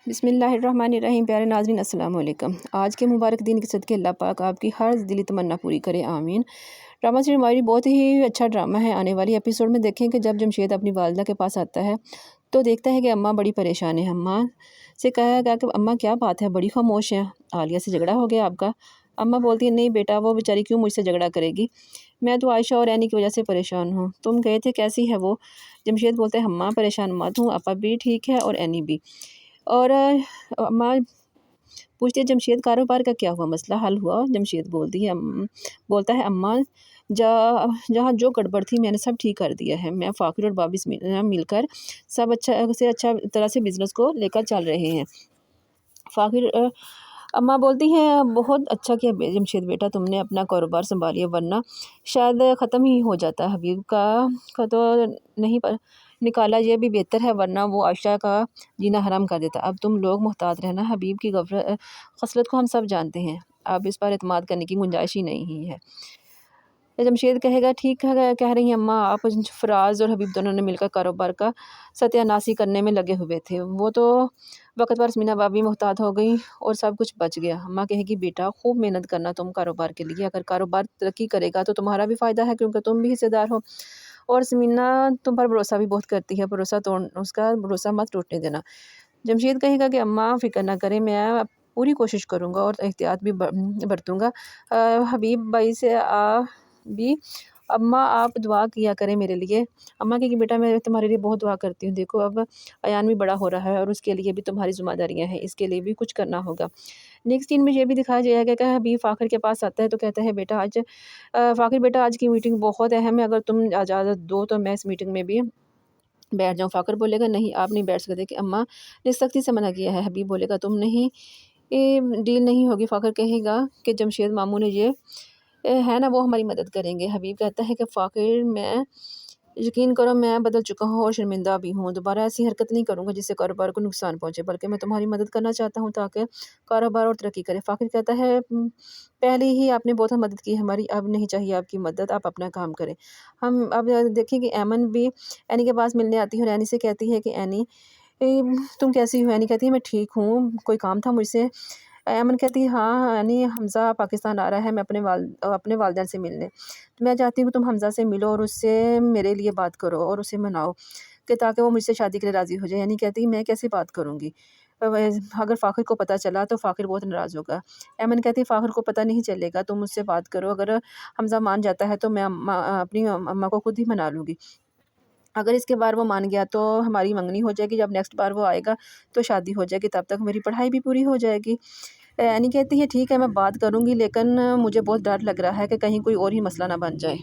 बिस्मिल्लाहिर्रहमानिर्रहीम। प्यारे नाज़रीन अस्सलाम वालेकुम। आज के मुबारक दिन के सदके अल्लाह पाक आपकी हर दिली तमन्ना पूरी करे, आमीन। ड्रामा सीरीज़ हमारी बहुत ही अच्छा ड्रामा है। आने वाली एपिसोड में देखें कि जब जमशेद अपनी वालदा के पास आता है तो देखता है कि अम्मा बड़ी परेशान है। अम्मा से कहा गया कि अम्मा क्या बात है, बड़ी खामोश है, आलिया से झगड़ा हो गया आपका? अम्मा बोलती है नहीं बेटा, वो बेचारी क्यों मुझसे झगड़ा करेगी, मैं तो आयशा और एनी की वजह से परेशान हूँ। तुम गए थे, कैसी है वो? जमशेद बोलते हैं अम्मा परेशान मत हूँ, आपा भी ठीक है और एनी भी। और अम्मा पूछती है जमशेद कारोबार का क्या हुआ, मसला हल हुआ? जमशेद बोलता है अम्मा जहाँ जो गड़बड़ थी मैंने सब ठीक कर दिया है। मैं फ़ाकिर और बाबिस मिलकर सब अच्छा से अच्छा तरह से बिज़नेस को लेकर चल रहे हैं। फ़ाकिर अम्मा बोलती हैं बहुत अच्छा किया जमशेद बेटा, तुमने अपना कारोबार संभालिया, वरना शायद ख़त्म ही हो जाता। हबीब का तो नहीं पर निकाला, ये भी बेहतर है, वरना वो आयशा का जीना हराम कर देता। अब तुम लोग मुहतात रहना, हबीब की खसलत को हम सब जानते हैं, अब इस पर एतमाद करने की गुंजाइश ही नहीं है। जमशेद कहेगा ठीक है कह रही हैं अम्मा, आप फराज और हबीब दोनों ने मिलकर कारोबार का सत्यानाशी करने में लगे हुए थे। वो तो वक्त पर मीना भाभी मुहतात हो गई और सब कुछ बच गया। अम्मा कहेगी बेटा खूब मेहनत करना तुम कारोबार के लिए, अगर कारोबार तरक्की करेगा तो तुम्हारा भी फ़ायदा है क्योंकि तुम भी हिस्सेदार हो, और समीना तुम पर भरोसा भी बहुत करती है, उसका भरोसा मत टूटने देना। जमशेद कहेगा कि अम्मा फ़िक्र ना करें, मैं पूरी कोशिश करूँगा और एहतियात भी बरतूँगा। हबीब भाई से भी अम्मा आप दुआ किया करें मेरे लिए। अम्मा कहेगी बेटा मैं तुम्हारे लिए बहुत दुआ करती हूँ, देखो अब अयान भी बड़ा हो रहा है और उसके लिए भी तुम्हारी ज़िम्मेदारियाँ हैं, इसके लिए भी कुछ करना होगा। नेक्स्ट सीन में ये भी दिखाया जाएगा कि हबीब फ़ाखिर के पास आता है तो कहता है बेटा आज फ़ाखिर बेटा आज की मीटिंग बहुत अहम है, अगर तुम इजाज़त दो तो मैं इस मीटिंग में भी बैठ जाऊँ। फ़ाखिर बोलेगा नहीं आप नहीं बैठ सकते, कि अम्मा ने सख्ती से मना किया है। हबीब बोलेगा तुम नहीं, ये डील नहीं होगी। फ़ाखिर कहेगा कि जमशेद मामू ने ये है ना वो हमारी मदद करेंगे। हबीब कहता है कि फ़ाखिर मैं यकीन करो मैं बदल चुका हूँ और शर्मिंदा भी हूँ, दोबारा ऐसी हरकत नहीं करूँगा जिससे कारोबार को नुकसान पहुँचे, बल्कि मैं तुम्हारी मदद करना चाहता हूँ ताकि कारोबार और तरक्की करे। फ़ाखिर कहता है पहले ही आपने बहुत मदद की हमारी, अब नहीं चाहिए आपकी मदद, आप अपना काम करें। हम अब देखें कि ऐमन भी एनी के पास मिलने आती है और एनी से कहती है कि एनी तुम कैसी हो? एनी कहती है मैं ठीक हूँ, कोई काम था मुझसे? ऐमन कहती है हाँ यानी हमज़ा पाकिस्तान आ रहा है, मैं अपने वालिदैन से मिलने, तो मैं चाहती हूँ कि तुम हमज़ा से मिलो और उससे मेरे लिए बात करो और उसे मनाओ कि ताकि वो मुझसे शादी के लिए राज़ी हो जाए। यानी कहती है मैं कैसे बात करूँगी, अगर फ़ाखिर को पता चला तो फ़ाखिर बहुत नाराज़ होगा। ऐमन कहती है फ़ाखिर को पता नहीं चलेगा, तुम मुझसे बात करो, अगर हमज़ा मान जाता है तो मैं अपनी अम्मा को खुद ही मना लूँगी, अगर इसके बार वो मान गया तो हमारी मंगनी हो जाएगी, जब नेक्स्ट बार वो आएगा तो शादी हो जाएगी, तब तक मेरी पढ़ाई भी पूरी हो जाएगी। एनी कहती है ठीक है मैं बात करूँगी, लेकिन मुझे बहुत डर लग रहा है कि कहीं कोई और ही मसला ना बन जाए।